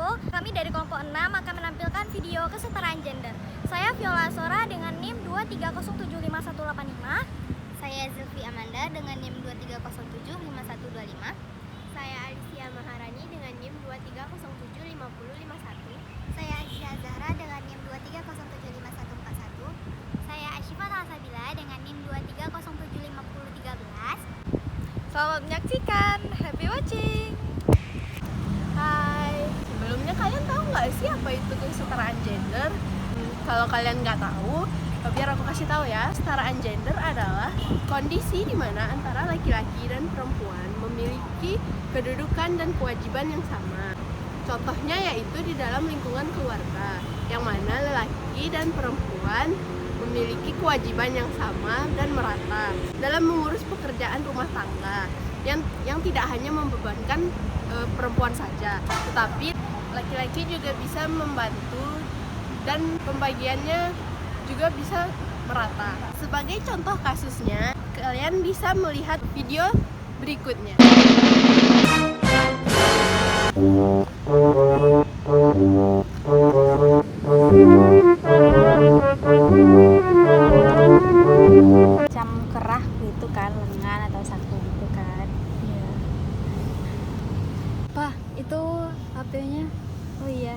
Halo, kami dari kelompok 6 akan menampilkan video kesetaraan gender. Saya Viola Sora dengan NIM 2307518. Saya Zulfi Amanda dengan NIM 23075125. Saya Alicia Maharani dengan NIM 23075051. Saya Aisyah Zahra dengan NIM 23075141. Saya Asyifa Talsabila dengan NIM 23075013. Selamat menyaksikan, happy watching. Hai, sebelumnya kalian tahu nggak sih apa itu kesetaraan gender? Kalau kalian nggak tahu, biar aku kasih tahu ya. Kesetaraan gender adalah kondisi di mana antara laki-laki dan perempuan memiliki kedudukan dan kewajiban yang sama. Contohnya yaitu di dalam lingkungan keluarga, yang mana lelaki dan perempuan memiliki kewajiban yang sama dan merata dalam mengurus pekerjaan rumah tangga yang tidak hanya membebankan perempuan saja, tetapi laki-laki juga bisa membantu dan pembagiannya juga bisa merata. Sebagai contoh kasusnya, kalian bisa melihat video berikutnya. Macam kerah gitu kan, lengan atau saku gitu kan. Iya. Pak, itu HP-nya. Oh iya.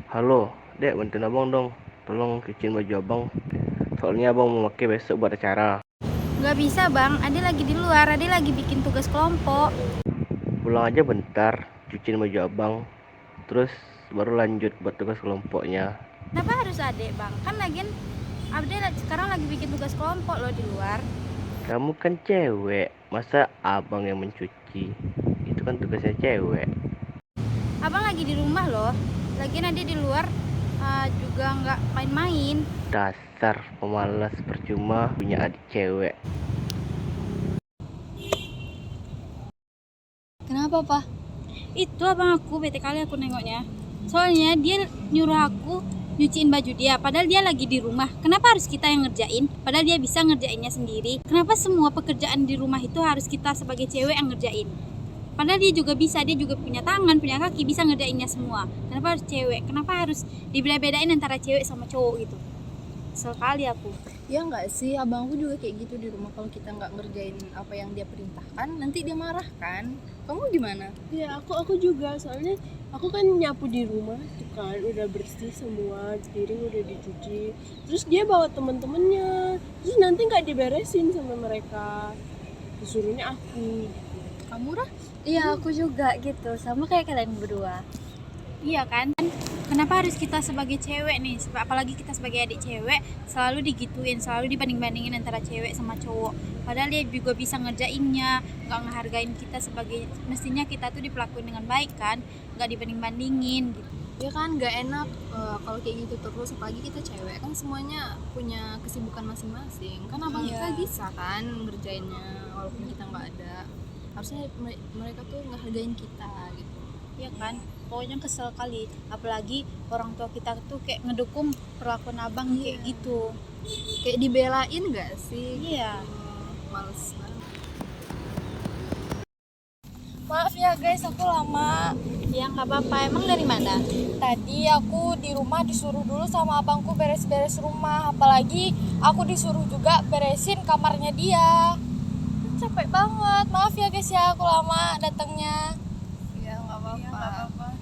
Halo, Dek, bantuin abang dong. Tolong cuciin baju abang. Soalnya abang mau pakai besok buat acara. Nggak bisa bang, Ade lagi di luar, Ade lagi bikin tugas kelompok. Pulang aja bentar, cuciin baju abang. Terus baru lanjut buat tugas kelompoknya. Kenapa harus Ade bang? Kan lagian Ade sekarang lagi bikin tugas kelompok loh di luar. Kamu kan cewek, masa abang yang mencuci? Itu kan tugasnya cewek. Abang lagi di rumah loh. Lagian Ade di luar juga nggak main-main. Dasar pemalas, percuma punya adik cewek. Kenapa pak? Itu abang aku, bete kali aku nengoknya. Soalnya dia nyuruh aku nyuciin baju dia, padahal dia lagi di rumah. Kenapa harus kita yang ngerjain? Padahal dia bisa ngerjainnya sendiri. Kenapa semua pekerjaan di rumah itu harus kita sebagai cewek yang ngerjain? Padahal dia juga bisa, dia juga punya tangan, punya kaki, bisa ngerjainnya semua. Kenapa harus cewek? Kenapa harus dibedain antara cewek sama cowok gitu? Kesel kali aku. Ya nggak sih, abangku juga kayak gitu di rumah. Kalau kita nggak ngerjain apa yang dia perintahkan, nanti dia marah kan. Kamu gimana? Ya aku juga, soalnya aku kan nyapu di rumah tuh kan, udah bersih semua, piring udah dicuci. Terus dia bawa temen-temennya, terus nanti nggak diberesin sama mereka, disuruhnya aku. Kamu Rah? Iya aku juga gitu, sama kayak kalian berdua. Iya kan? Kenapa harus kita sebagai cewek nih, apalagi kita sebagai adik cewek selalu digituin, selalu dibanding-bandingin antara cewek sama cowok. Padahal dia juga bisa ngerjainnya, nggak ngehargain kita sebagai, mestinya kita tuh diperlakuin dengan baik kan, nggak dibanding-bandingin gitu. Ya kan nggak enak kalau kayak gitu terus, apalagi kita cewek kan semuanya punya kesibukan masing-masing. Kan abang kita bisa kan ngerjainnya walaupun kita nggak ada. Harusnya mereka tuh ngehargain kita gitu. Iya kan? Pokoknya kesel kali, apalagi orang tua kita tuh kayak ngedukung perlakuan abang kayak gitu. Kayak dibelain nggak sih? Iya. Males banget. Maaf ya guys, aku lama. Ya nggak apa-apa, emang dari mana? Tadi aku di rumah disuruh dulu sama abangku beres-beres rumah. Apalagi aku disuruh juga beresin kamarnya dia. Capek banget. Maaf ya guys ya, aku lama datangnya. Ya nggak apa-apa.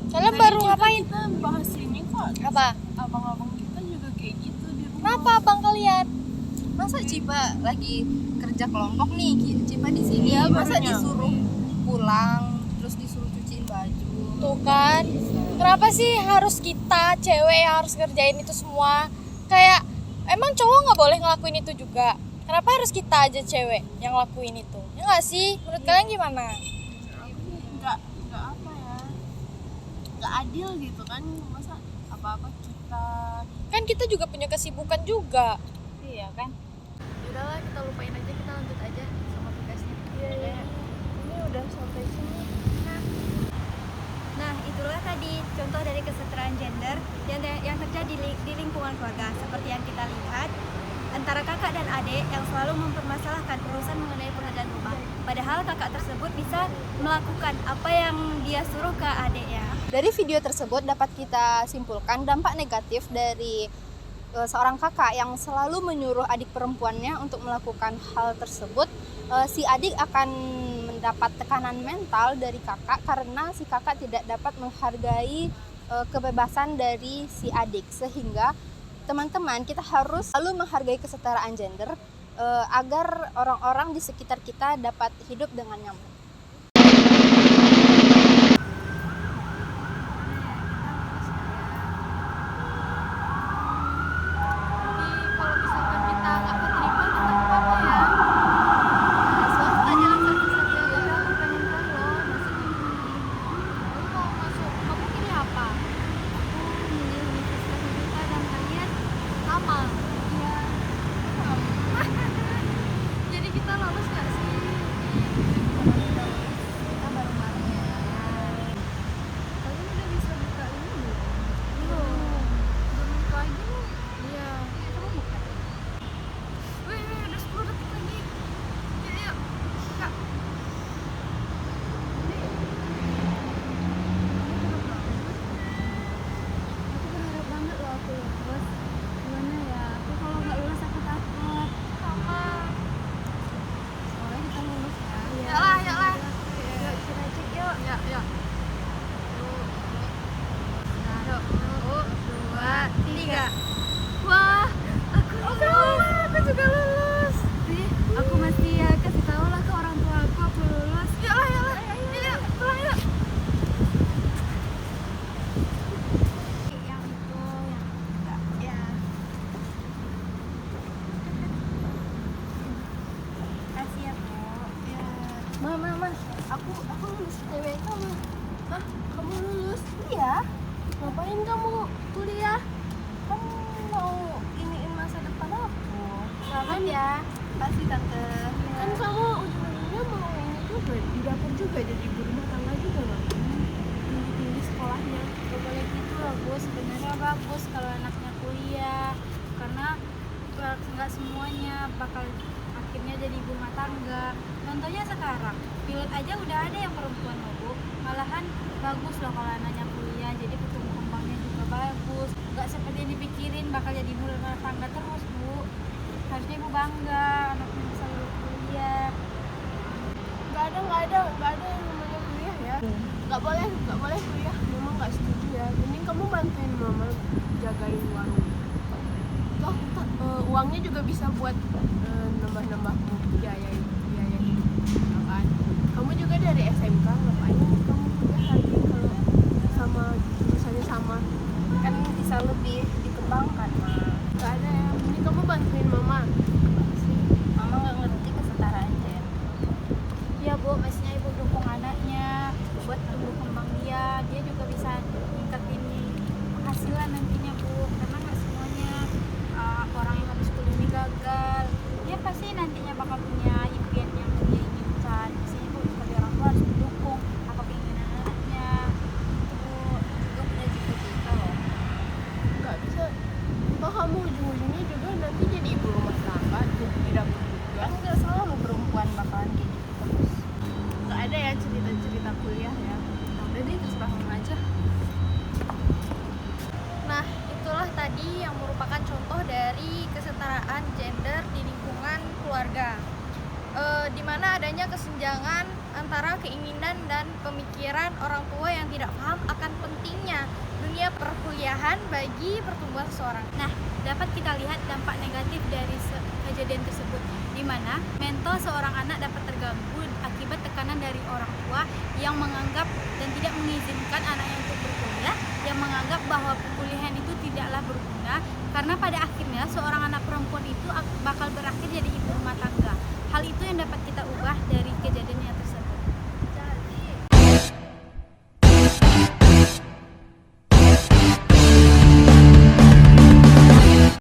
Kalian baru ngapain? Kita bahas ini kok. Apa? Abang-abang kita juga kayak gitu di rumah. Kenapa abang kalian? Masa Cipa lagi kerja kelompok nih, Cipa di sini, masa disuruh pulang terus disuruh cuciin baju? Tuh kan, kenapa sih harus kita cewek yang harus ngerjain itu semua? Kayak emang cowok nggak boleh ngelakuin itu juga? Kenapa harus kita aja cewek yang ngelakuin itu? Ya nggak sih? Menurut kalian gimana? Nggak apa ya, nggak adil gitu kan, masa apa-apa kita. Kan kita juga punya kesibukan juga. Iya kan? Yaudahlah, kita lupain aja, kita lanjut aja sama tugasnya. Iya. Ini udah sampai sini. Nah, itulah tadi contoh dari kesetaraan gender yang terjadi di lingkungan keluarga. Seperti yang kita lihat, antara kakak dan adik yang selalu mempermasalahkan urusan mengenai pengerjaan rumah. Padahal kakak tersebut bisa melakukan apa yang dia suruh ke adiknya. Dari video tersebut dapat kita simpulkan dampak negatif dari seorang kakak yang selalu menyuruh adik perempuannya untuk melakukan hal tersebut. Si adik akan mendapat tekanan mental dari kakak karena si kakak tidak dapat menghargai kebebasan dari si adik. Sehingga teman-teman, kita harus selalu menghargai kesetaraan gender agar orang-orang di sekitar kita dapat hidup dengan nyaman. Aku lulus TWK, Ma. Hah? Kamu lulus? Iya, Ngapain kamu kuliah? kan mau iniin masa depan aku. Selamat ya. Makasih Tante. Kan kamu ujung-ujungnya mau ini juga, di dapur juga, jadi ibu rumah tangga juga loh. Tinggi-tinggi sekolahnya. Gak boleh gitu loh Bu, sebenarnya bagus kalau anaknya kuliah, karena nggak semuanya bakal akhirnya jadi ibu rumah tangga. Contohnya sekarang, pilot aja udah ada yang perempuan loh Bu, malahan bagus loh kalau anaknya kuliah, jadi pertumbuhan kembangnya juga bagus, nggak seperti yang dipikirin bakal jadi ibu rumah tangga terus Bu. Harusnya ibu bangga anaknya bisa lulus kuliah. Nggak ada yang namanya kuliah ya. Nggak boleh kuliah. Mama nggak setuju ya. Mending kamu bantuin Mama jagain warung. Toh, uangnya juga bisa buat nambah-nambah biaya hidup, ya kan? Kamu juga dari SMK, ngapain kamu kuliah lagi kalau sama jurusannya sama? Kan bisa lebih dikembangkan, Ma. Nggak ada ya. Mending kamu bantuin Mama. Mama nggak ngerti kesetaraan gender. Ya Bu, maksudnya ibu dukung anaknya buat tumbuh kembang dia juga bisa ningkatin penghasilan nantinya Bu, karena nggak semuanya orang yang habis kuliah ini gagal. Dia pasti nantinya bakal punya impian yang dia inginkan. Maksudnya Bu, sebagai orang tua harus mendukung apa keinginan anaknya. Bu, Juga punya cita-cita loh. Nggak bisa. Toh kamu ujung-ujungnya juga nanti jadi ibu rumah tangga, jadi di dapur juga. Kan nggak selalu perempuan bakalan kayak gitu terus. Nggak ada ya cerita-cerita kuliah ya. Udah deh, terserah Mama aja. Nah, itulah tadi yang merupakan contoh dari kesetaraan gender di lingkungan keluarga. Di mana adanya kesenjangan antara keinginan dan pemikiran orang tua yang tidak paham akan pentingnya dunia perkuliahan bagi pertumbuhan seseorang. Nah, dapat kita lihat dampak negatif dari kejadian tersebut, di mana mental seorang anak dapat terganggu akibat tekanan dari orang tua yang menganggap dan tidak mengizinkan anaknya untuk berkuliah, yang menganggap bahwa perkuliahan itu tidaklah berguna, karena pada akhirnya seorang anak perempuan itu bakal berakhir jadi ibu rumah tangga. Hal itu yang dapat kita ubah dari